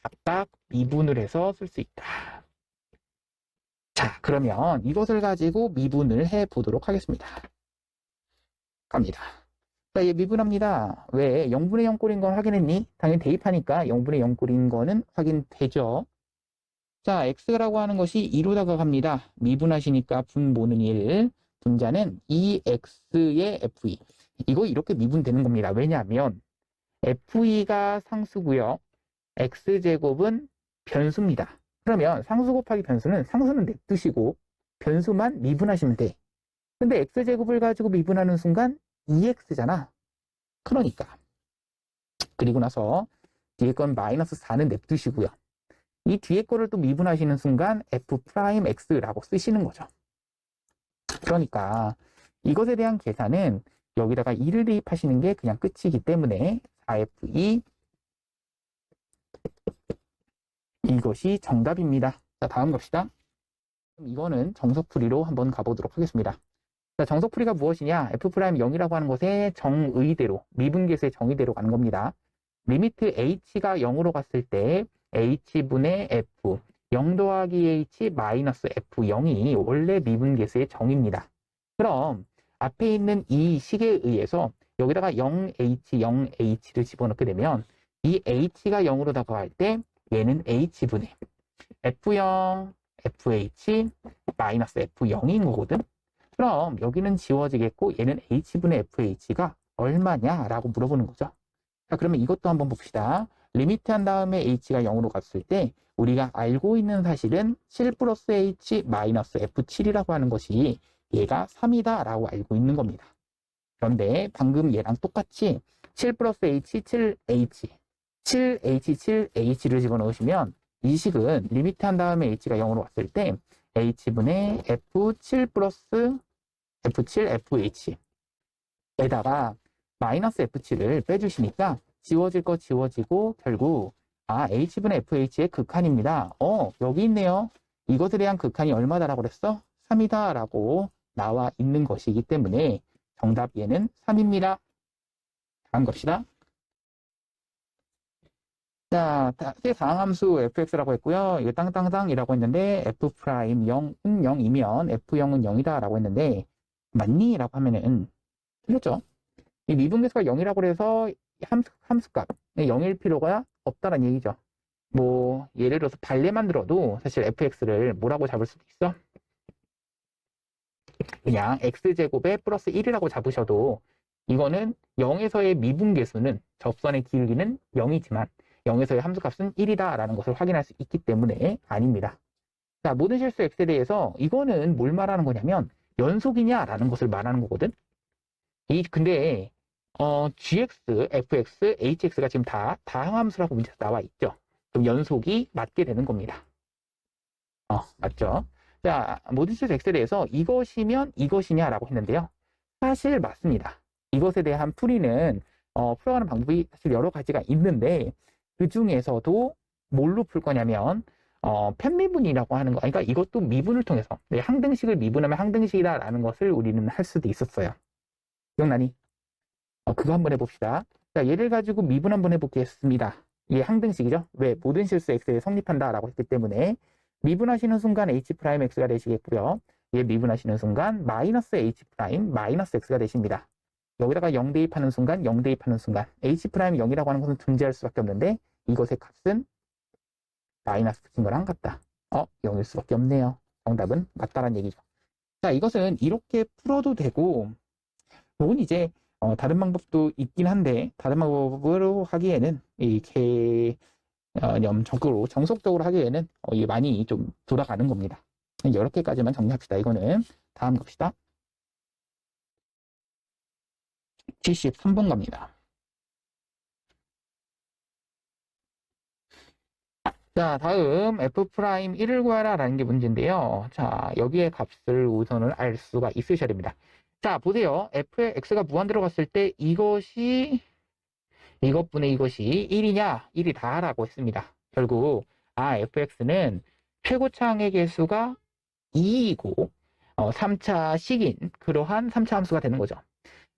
각각 미분을 해서 쓸 수 있다. 자, 그러면 이것을 가지고 미분을 해보도록 하겠습니다. 갑니다. 자, 얘 미분합니다. 왜? 0분의 0꼴인 건 확인했니? 당연히 대입하니까 0분의 0꼴인 거는 확인되죠. 자, x라고 하는 것이 2로 다가갑니다. 미분하시니까 분모는 1, 분자는 2x의 fe. 이거 이렇게 미분되는 겁니다. 왜냐하면 fe가 상수고요. x제곱은 변수입니다. 그러면 상수 곱하기 변수는 상수는 냅두시고 변수만 미분하시면 돼. 근데 x제곱을 가지고 미분하는 순간 2x잖아. 그러니까 그리고 나서 뒤에 건 마이너스 4는 냅두시고요. 이 뒤에 거를 또 미분하시는 순간 f'x라고 쓰시는 거죠. 그러니까 이것에 대한 계산은 여기다가 2를 대입하시는 게 그냥 끝이기 때문에 4fe 이것이 정답입니다. 자, 다음 갑시다. 이거는 정석풀이로 한번 가보도록 하겠습니다. 자, 정석풀이가 무엇이냐? f'0이라고 하는 것의 정의대로, 미분계수의 정의대로 가는 겁니다. 리미트 h가 0으로 갔을 때 h분의 f, 0 더하기 h 마이너스 f0이 원래 미분계수의 정의입니다. 그럼 앞에 있는 이 식에 의해서 여기다가 0h, 0h를 집어넣게 되면 이 h가 0으로 다가갈 때 얘는 h분의 f0, fh 마이너스 f0인 거거든. 그럼 여기는 지워지겠고 얘는 h분의 fh가 얼마냐라고 물어보는 거죠. 자, 그러면 이것도 한번 봅시다. 리미트 한 다음에 h가 0으로 갔을 때 우리가 알고 있는 사실은 7 플러스 h 마이너스 f7이라고 하는 것이 얘가 3이다 라고 알고 있는 겁니다. 그런데 방금 얘랑 똑같이 7 플러스 h, 7h, 7h, 7h를 집어넣으시면 이 식은 리미트 한 다음에 h가 0으로 왔을 때 h분의 f7 플러스 f7, fh 에다가 마이너스 f7을 빼주시니까 지워질 거 지워지고 결국 h분의 fh의 극한입니다. 여기 있네요. 이것에 대한 극한이 얼마다라고 그랬어? 3이다 라고 나와 있는 것이기 때문에 정답 얘는 3입니다. 다음 갑시다. 자, 상함수 fx라고 했고요. 이거 땅땅땅이라고 했는데 f'0은 0이면 f0은 0이다 라고 했는데 맞니? 라고 하면은 틀렸죠. 이 미분계수가 0이라고 해서 함수값 0일 필요가 없다는 얘기죠. 뭐 예를 들어서 발레만 들어도 사실 fx를 뭐라고 잡을 수도 있어? 그냥 x제곱에 플러스 1이라고 잡으셔도 이거는 0에서의 미분계수는 접선의 길이는 0이지만 0에서의 함수값은 1이다 라는 것을 확인할 수 있기 때문에 아닙니다. 자, 모든 실수 x에 대해서 이거는 뭘 말하는 거냐면 연속이냐 라는 것을 말하는 거거든. 근데 gx, fx, hx가 지금 다 다항함수라고 문제에서 나와 있죠. 그럼 연속이 맞게 되는 겁니다. 맞죠? 자, 모든 실수 x에 대해서 이것이면 이것이냐라고 했는데요. 사실 맞습니다. 이것에 대한 풀이는 풀어가는 방법이 사실 여러 가지가 있는데 그 중에서도 뭘로 풀 거냐면 편미분이라고 하는 거. 그러니까 이것도 미분을 통해서 항등식을 미분하면 항등식이다라는 것을 우리는 할 수도 있었어요. 기억나니? 그거 한번 해봅시다. 자, 얘를 가지고 미분 한번 해보겠습니다. 이게 항등식이죠. 왜? 모든 실수 x에 성립한다라고 했기 때문에 미분하시는 순간 h'x가 되시겠고요. 얘 미분하시는 순간 마이너스 h' 마이너스 x가 되십니다. 여기다가 0 대입하는 순간 0 대입하는 순간 h'0이라고 하는 것은 존재할 수밖에 없는데 이것의 값은 마이너스 붙인 거랑 같다. 0일 수밖에 없네요. 정답은 맞다라는 얘기죠. 자, 이것은 이렇게 풀어도 되고 물론 이제 다른 방법도 있긴 한데 다른 방법으로 하기에는 이 개념적으로 정석적으로 하기에는 이게 많이 좀 돌아가는 겁니다. 이렇게까지만 정리합시다. 이거는 다음 갑시다. 73번 갑니다. 자, 다음 f'1을 구하라 라는 게 문제인데요. 자, 여기에 값을 우선은 알 수가 있으셔야 됩니다. 자, 보세요. f의 x가 무한대로 갔을 때 이것분의 이것이 1이냐? 1이다 라고 했습니다. 결국 fx는 최고차항의 개수가 2이고 3차 식인 그러한 3차 함수가 되는 거죠.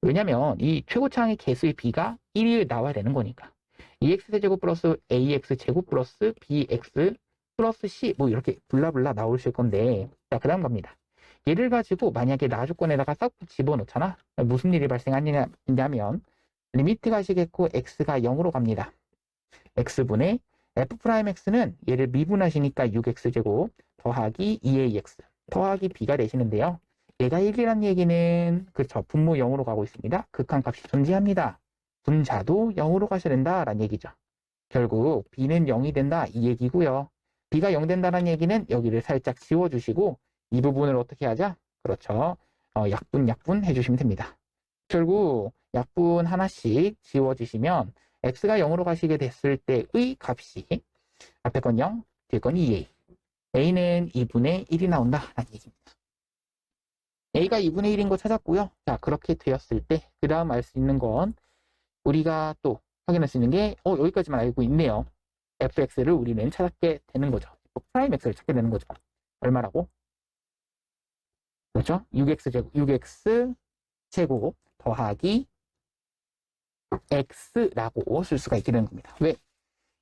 왜냐면 이 최고차항의 개수의 b가 1이 나와야 되는 거니까. 2x제곱 플러스 ax제곱 플러스 bx 플러스 c 뭐 이렇게 블라블라 나오실 건데 자, 그 다음 갑니다. 얘를 가지고 만약에 나주권에다가 싹 집어넣잖아. 무슨 일이 발생하냐면 리미트 가시겠고 x가 0으로 갑니다. x분의 f'x는 얘를 미분하시니까 6x제곱 더하기 2ax 더하기 b가 되시는데요. 얘가 1이라는 얘기는 그렇죠. 분모 0으로 가고 있습니다. 극한값이 존재합니다. 분자도 0으로 가셔야 된다라는 얘기죠. 결국 b는 0이 된다 이 얘기고요. b가 0 된다는 얘기는 여기를 살짝 지워주시고 이 부분을 어떻게 하자? 그렇죠. 약분 해주시면 됩니다. 결국 약분 하나씩 지워주시면 x가 0으로 가시게 됐을 때의 값이 앞에 건 0, 뒤에 건 2a. a는 2분의 1이 나온다라는 얘기입니다. a가 2분의 1인 거 찾았고요. 자, 그렇게 되었을 때 그 다음 알 수 있는 건 우리가 또 확인할 수 있는 게 여기까지만 알고 있네요. fx를 우리는 찾게 되는 거죠. 프라임 x를 찾게 되는 거죠. 얼마라고? 그렇죠? 6x 제곱 더하기 x라고 쓸 수가 있게 되는 겁니다. 왜?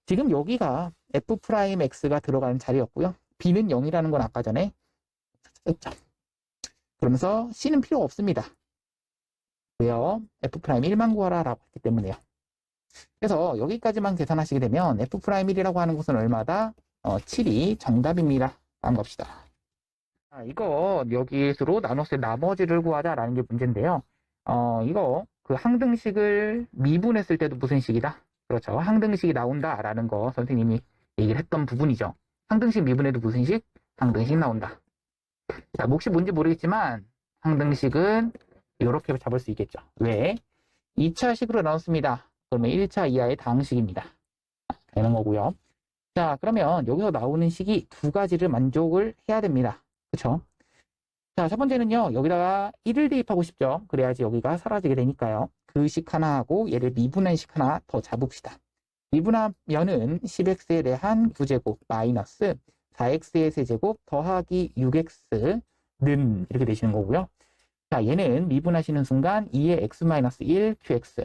지금 여기가 f'x가 들어가는 자리였고요. b는 0이라는 건 아까 전에 찾았죠. 그러면서 c는 필요가 없습니다. 왜요? f'1만 구하라 라고 했기 때문에요. 그래서 여기까지만 계산하시게 되면 f'1이라고 하는 것은 얼마다? 7이 정답입니다. 다음 갑시다. 이거 여기서로 나눴을 때 나머지를 구하자라는 게 문제인데요. 이거 그 항등식을 미분했을 때도 무슨 식이다? 그렇죠. 항등식이 나온다라는 거 선생님이 얘기를 했던 부분이죠. 항등식 미분해도 무슨 식? 항등식 나온다. 자, 몫이 뭔지 모르겠지만 항등식은 이렇게 잡을 수 있겠죠. 왜? 2차 식으로 나눴습니다. 그러면 1차 이하의 다항식입니다. 되는 거고요. 자, 그러면 여기서 나오는 식이 두 가지를 만족을 해야 됩니다. 그렇죠? 자, 첫 번째는요. 여기다가 1을 대입하고 싶죠. 그래야지 여기가 사라지게 되니까요. 그 식 하나하고 얘를 미분한 식 하나 더 잡읍시다. 미분하면은 10x에 대한 9제곱 마이너스 4x의 세제곱 더하기 6x는 이렇게 되시는 거고요. 자, 얘는 미분하시는 순간 2의 x-1 qx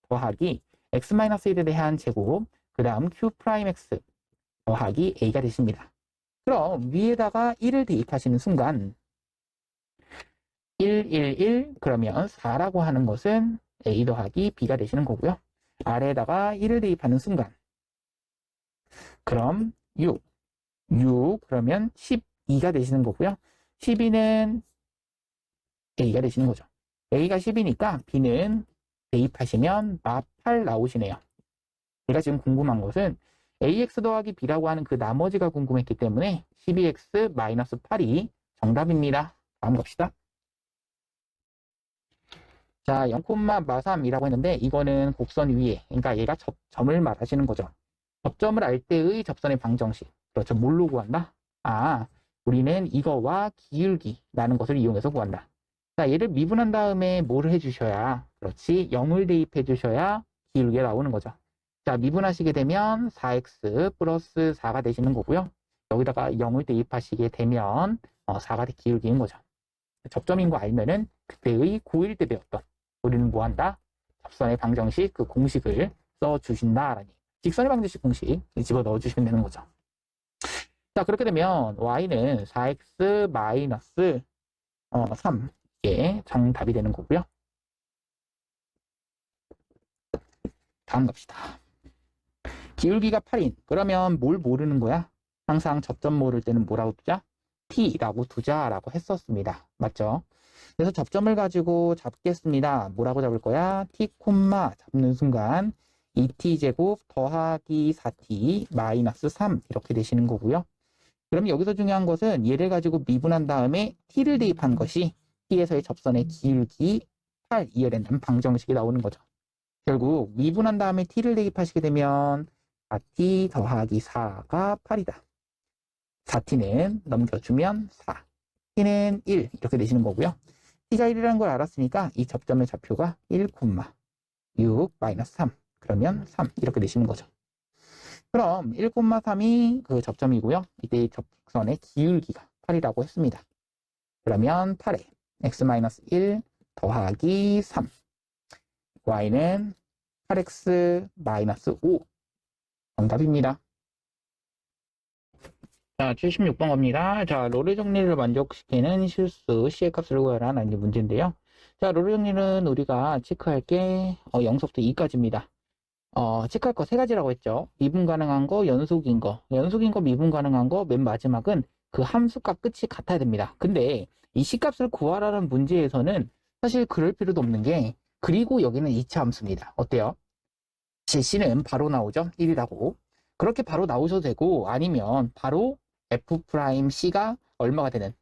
더하기 x-1에 대한 제곱 그 다음 q'x 더하기 a가 되십니다. 그럼 위에다가 1을 대입하시는 순간 1, 1, 1 그러면 4라고 하는 것은 a 더하기 b가 되시는 거고요. 아래에다가 1을 대입하는 순간 그럼 6 그러면 12가 되시는 거고요. 12는 a가 되시는 거죠. a가 10이니까 b는 대입하시면 8 나오시네요. 제가 지금 궁금한 것은 ax 더하기 b라고 하는 그 나머지가 궁금했기 때문에 12x-8이 정답입니다. 다음 갑시다. 자, 0,3이라고 했는데 이거는 곡선 위에, 그러니까 얘가 접점을 말하시는 거죠. 접점을 알 때의 접선의 방정식. 그렇죠. 뭘로 구한다? 우리는 이거와 기울기라는 것을 이용해서 구한다. 자, 얘를 미분한 다음에 뭐를 해주셔야, 그렇지, 0을 대입해 주셔야 기울기가 나오는 거죠. 자, 미분하시게 되면 4x 플러스 4가 되시는 거고요. 여기다가 0을 대입하시게 되면 4가 기울기인 거죠. 접점인 거 알면은 그때의 고1 때 배웠던 우리는 뭐 한다? 접선의 방정식 그 공식을 써주신다라니. 직선의 방정식 공식 집어 넣어주시면 되는 거죠. 자, 그렇게 되면 y는 4x 마이너스 3 이게 정답이 되는 거고요. 다음 갑시다. 기울기가 8인 그러면 뭘 모르는 거야? 항상 접점 모를 때는 뭐라고 두자? t라고 두자라고 했었습니다. 맞죠? 그래서 접점을 가지고 잡겠습니다. 뭐라고 잡을 거야? t, 잡는 순간 2t제곱 더하기 4t 마이너스 3 이렇게 되시는 거고요. 그럼 여기서 중요한 것은 얘를 가지고 미분한 다음에 t를 대입한 것이 t에서의 접선의 기울기 8 이어낸다는 방정식이 나오는 거죠. 결국 미분한 다음에 t를 대입하시게 되면 4t 더하기 4가 8이다. 4t는 넘겨주면 4, t는 1 이렇게 되시는 거고요. t가 1이라는 걸 알았으니까 이 접점의 좌표가 1,6 마이너스 3 그러면 3 이렇게 되시는 거죠. 그럼 1,3이 그 접점이고요. 이때 접선의 기울기가 8이라고 했습니다. 그러면 8에 x-1 더하기 3 y는 8x-5 정답입니다. 자, 76번 겁니다. 자, 롤의 정리를 만족시키는 실수 C의 값을 구하라는 문제인데요. 자, 롤의 정리는 우리가 체크할 게 0부터 2까지입니다. 체크할 거 세 가지라고 했죠. 미분 가능한 거, 연속인 거, 미분 가능한 거, 맨 마지막은 그 함수값 끝이 같아야 됩니다. 근데 이 C값을 구하라는 문제에서는 사실 그럴 필요도 없는 게, 그리고 여기는 2차 함수입니다. 어때요? C는 바로 나오죠? 1이라고. 그렇게 바로 나오셔도 되고, 아니면 바로 F'C가 얼마가 되는,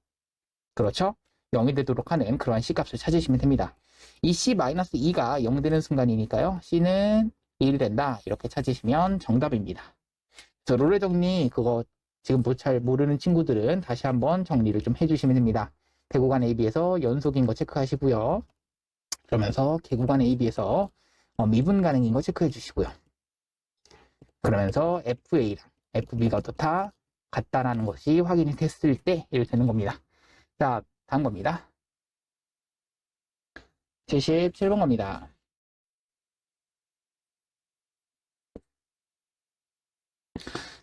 그렇죠? 0이 되도록 하는 그러한 C값을 찾으시면 됩니다. 이 C-2가 0 되는 순간이니까요. C는 1이 된다. 이렇게 찾으시면 정답입니다. 그래서 롤의 정리, 그거 지금 뭐 잘 모르는 친구들은 다시 한번 정리를 좀 해주시면 됩니다. 대구간 AB에서 연속인 거 체크하시고요. 그러면서 개구간 AB에서 미분 가능인 거 체크해 주시고요. 그러면서 FA랑 FB가 어떻다? 같다라는 것이 확인이 됐을 때 이렇게 되는 겁니다. 자, 다음 겁니다. 77번 겁니다.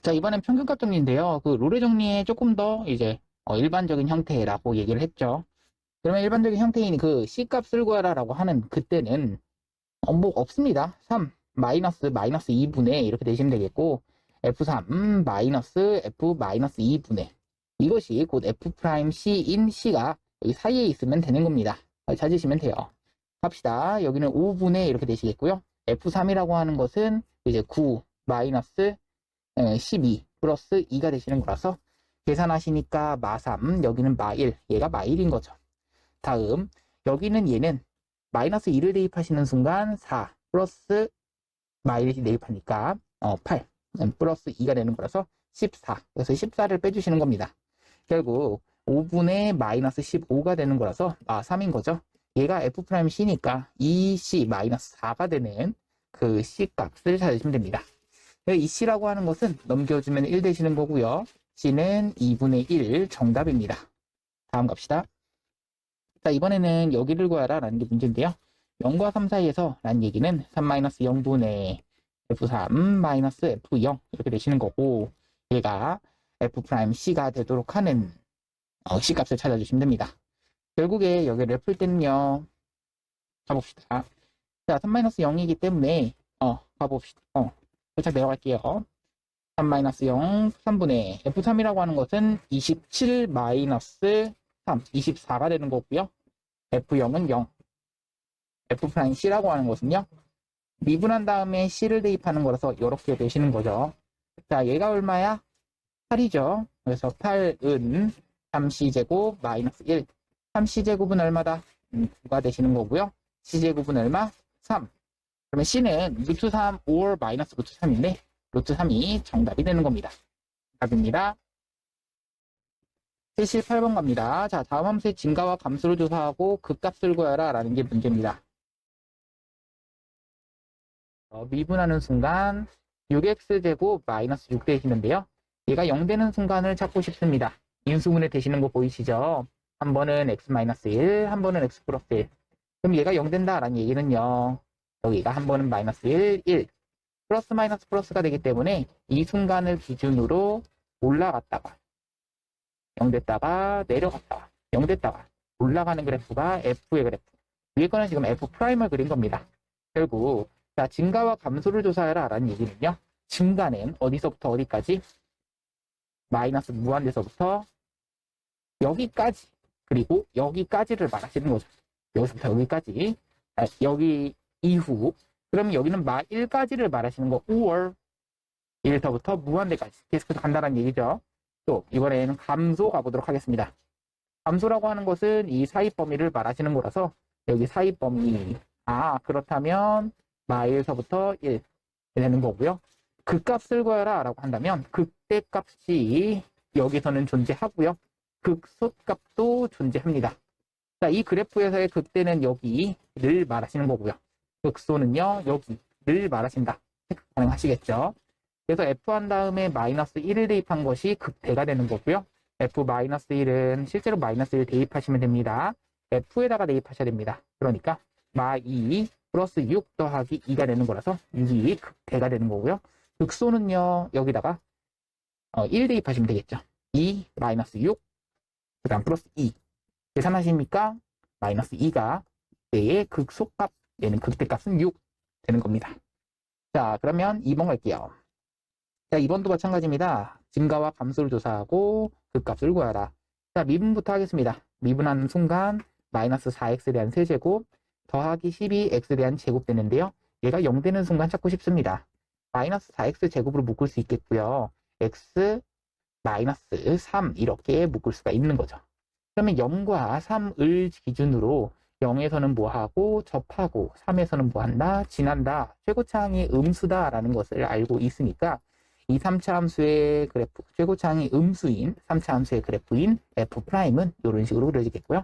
자, 이번엔 평균값 정리인데요. 그 롤의 정리에 조금 더 이제 일반적인 형태라고 얘기를 했죠. 그러면 일반적인 형태인 그 C값을 구하라라고 하는 그때는 뭐 없습니다. 3 마이너스 2분의 이렇게 되시면 되겠고, F3 마이너스 F 마이너스 2분의 이것이 곧 F'C인 C가 여기 사이에 있으면 되는 겁니다. 찾으시면 돼요. 갑시다. 여기는 5분의 이렇게 되시겠고요. F3이라고 하는 것은 이제 9 마이너스 12 플러스 2가 되시는 거라서 계산하시니까 마3, 여기는 마1, 얘가 마1인 거죠. 다음, 여기는 얘는 마이너스 2를 대입하시는 순간 4 플러스 마1이 대입하니까 8 플러스 2가 되는 거라서 14. 그래서 14를 빼주시는 겁니다. 결국 5분의 마이너스 15가 되는 거라서 마3인 거죠. 얘가 F'C니까 2C 마이너스 4가 되는 그 C 값을 찾으시면 됩니다. 이 C라고 하는 것은 넘겨주면 1 되시는 거고요. C는 2분의 1 정답입니다. 다음 갑시다. 자, 이번에는 여기를 구하라 라는 게 문제인데요. 0과 3 사이에서 라는 얘기는 3-0분의 F3-F0 이렇게 되시는 거고, 얘가 F'C가 되도록 하는 C값을 찾아주시면 됩니다. 결국에 여기를 풀 때는요, 가봅시다. 자, 3-0이기 때문에 가봅시다. 살짝 내려갈게요. 3-0 3분의 F3이라고 하는 것은 27 마이너스 3, 24가 되는 거고요. F0은 0. F'C라고 하는 것은요, 미분한 다음에 C를 대입하는 거라서 이렇게 되시는 거죠. 자, 얘가 얼마야? 8이죠. 그래서 8은 3C제곱 마이너스 1. 3C제곱은 얼마다? 9가 되시는 거고요. C제곱은 얼마? 3. 그러면 C는 루트 3 or 마이너스 루트 3인데 루트 3이 정답이 되는 겁니다. 답입니다. 78번 갑니다. 자, 다음 함수의 증가와 감소를 조사하고 극값을 구하라 라는 게 문제입니다. 미분하는 순간 6x제곱 마이너스 6 되시는데요. 얘가 0 되는 순간을 찾고 싶습니다. 인수분해 되시는 거 보이시죠? 한 번은 x-1, 한 번은 x 플러스 1. 그럼 얘가 0 된다라는 얘기는요. 여기가 한 번은 마이너스 1, 1. 플러스 마이너스 플러스가 되기 때문에 이 순간을 기준으로 올라갔다가 0 됐다가 내려갔다가 0 됐다가 올라가는 그래프가 F의 그래프. 위에 거는 지금 F'을 그린 겁니다. 결국 자, 증가와 감소를 조사해라 라는 얘기는요. 증가는 어디서부터 어디까지? 마이너스 무한대서부터 여기까지, 그리고 여기까지를 말하시는 거죠. 여기서부터 여기까지, 여기 이후, 그러면 여기는 마 1까지를 말하시는 거, 5월 1서부터 무한대까지 계속해서 간다는 얘기죠. 또 이번에는 감소 가보도록 하겠습니다. 감소라고 하는 것은 이 사이 범위를 말하시는 거라서 여기 사이 범위, 그렇다면 마 1서부터 1 되는 거고요. 극값을 구하라 라고 한다면 극대값이 여기서는 존재하고요. 극소값도 존재합니다. 자, 이 그래프에서의 극대는 여기를 말하시는 거고요. 극소는요, 여기를 말하신다. 체크 가능하시겠죠? 그래서 F 한 다음에 마이너스 1을 대입한 것이 극대가 되는 거고요. F 마이너스 1은 실제로 마이너스 1 대입하시면 됩니다. F에다가 대입하셔야 됩니다. 그러니까 마 2 플러스 6 더하기 2가 되는 거라서 6이 극대가 되는 거고요. 극소는요, 여기다가 1 대입하시면 되겠죠. 2 마이너스 6, 그 다음 플러스 2. 계산하십니까? 마이너스 2가 얘의 극소값, 얘는 극대값은 6 되는 겁니다. 자, 그러면 2번 갈게요. 자, 2번도 마찬가지입니다. 증가와 감소를 조사하고 극값을 구하라. 자, 미분부터 하겠습니다. 미분하는 순간 마이너스 4x에 대한 세제곱 더하기 12x에 대한 제곱 되는데요. 얘가 0 되는 순간 찾고 싶습니다. 마이너스 4x 제곱으로 묶을 수 있겠고요. x 마이너스 3 이렇게 묶을 수가 있는 거죠. 그러면 0과 3을 기준으로 0에서는 뭐하고 접하고 3에서는 뭐한다? 지난다. 최고차항이 음수다라는 것을 알고 있으니까 이 3차 함수의 그래프, 최고차항이 음수인 3차 함수의 그래프인 f'은 이런 식으로 그려지겠고요.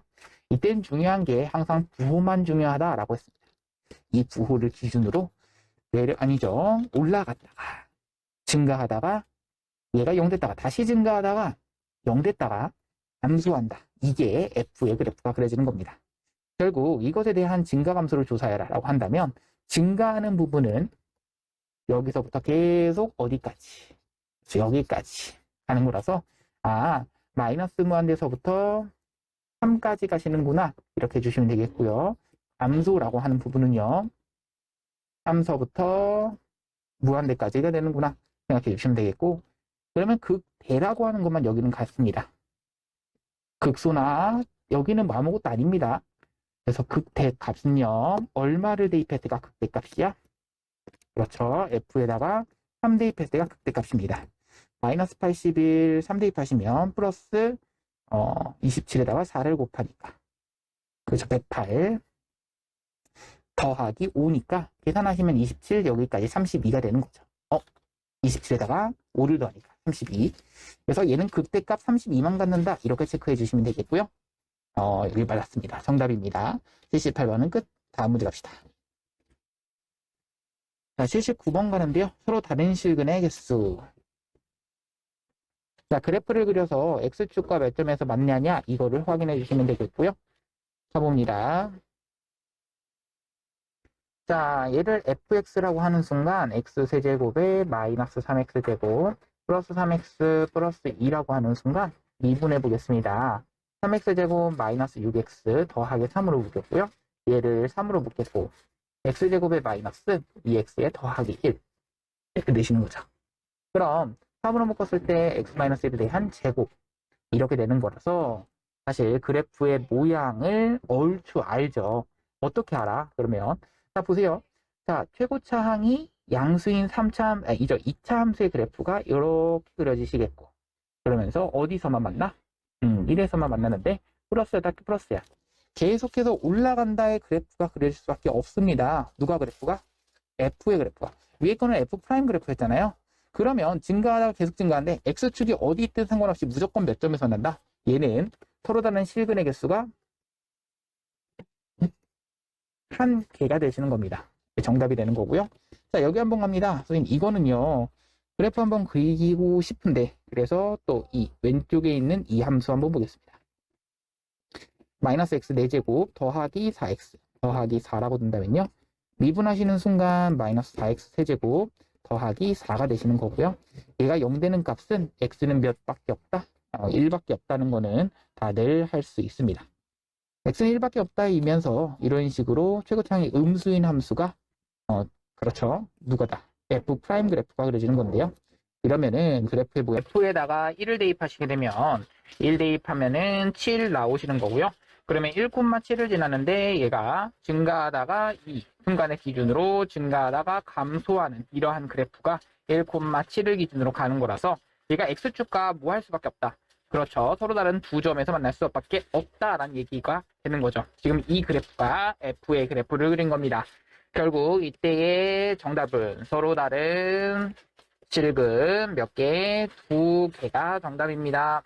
이때는 중요한 게 항상 부호만 중요하다라고 했습니다. 이 부호를 기준으로 올라갔다가 증가하다가 얘가 0 됐다가 다시 증가하다가 0 됐다가 감소한다. 이게 f의 그래프가 그려지는 겁니다. 결국 이것에 대한 증가 감소를 조사해라라고 한다면 증가하는 부분은 여기서부터 계속 어디까지? 여기까지 가는 거라서 마이너스 무한대에서부터 3까지 가시는구나 이렇게 해주시면 되겠고요. 감소라고 하는 부분은요. 3서부터 무한대까지가 되는구나 생각해 주시면 되겠고 그러면 극대라고 하는 것만 여기는 같습니다. 극소나 여기는 아무것도 아닙니다. 그래서 극대 값은요. 얼마를 대입할 때가 극대 값이야? 그렇죠. F에다가 3 대입할 때가 극대 값입니다. 마이너스 81, 3 대입하시면 플러스 27에다가 4를 곱하니까 그렇죠. 108 더하기 5니까 계산하시면 27 여기까지 32가 되는 거죠. 27에다가 5를 더하니까 32. 그래서 얘는 극대값 32만 갖는다. 이렇게 체크해 주시면 되겠고요. 여기 맞았습니다. 정답입니다. 78번은 끝. 다음 문제 갑시다. 자, 79번 가는데요. 서로 다른 실근의 개수. 자, 그래프를 그려서 x축과 몇 점에서 맞냐냐 이거를 확인해 주시면 되겠고요. 가봅니다. 자, 얘를 fx라고 하는 순간 x세제곱에 마이너스 3x제곱 플러스 3x 플러스 2라고 하는 순간 미분해 보겠습니다. 3x제곱 마이너스 6x 더하기 3으로 묶였고요. 얘를 3으로 묶겠고 x제곱에 마이너스 2x에 더하기 1 이렇게 내시는 거죠. 그럼 3으로 묶었을 때 x-1에 대한 제곱 이렇게 되는 거라서 사실 그래프의 모양을 얼추 알죠. 어떻게 알아? 그러면 자 보세요. 자 최고차항이 양수인 2차 함수의 그래프가 이렇게 그려지시겠고 그러면서 어디서만 만나? 1에서만 만나는데 플러스에다 플러스야. 계속해서 올라간다의 그래프가 그려질 수밖에 없습니다. 누가 그래프가? F의 그래프가. 위에 거는 F 프라임 그래프였잖아요. 그러면 증가하다가 계속 증가하는데 X축이 어디 있든 상관없이 무조건 몇 점에서 난다? 얘는 서로 다른 실근의 개수가 한 개가 되시는 겁니다. 정답이 되는 거고요. 자, 여기 한번 갑니다. 선생님, 이거는요. 그래프 한번 그리고 싶은데 그래서 또 이 왼쪽에 있는 이 함수 한번 보겠습니다. 마이너스 x 4제곱 더하기 4x 더하기 4라고 둔다면요. 미분하시는 순간 마이너스 4x 세제곱 더하기 4가 되시는 거고요. 얘가 0 되는 값은 x는 몇 밖에 없다? 1밖에 없다는 거는 다들 할 수 있습니다. x는 1밖에 없다이면서 이런 식으로 최고차항이 음수인 함수가 그렇죠. 누가다? f 프라임 그래프가 그려지는 건데요. 이러면은 그래프에 f에다가 1을 대입하시게 되면 1 대입하면은 7 나오시는 거고요. 그러면 1,7을 지났는데 얘가 증가하다가 2 순간의 기준으로 증가하다가 감소하는 이러한 그래프가 1,7을 기준으로 가는 거라서 얘가 x축과 뭐 할 수밖에 없다. 그렇죠. 서로 다른 두 점에서 만날 수밖에 없다라는 얘기가 되는 거죠. 지금 이 그래프가 f의 그래프를 그린 겁니다. 결국 이때의 정답은 서로 다른 실근 몇 개? 2개가 정답입니다.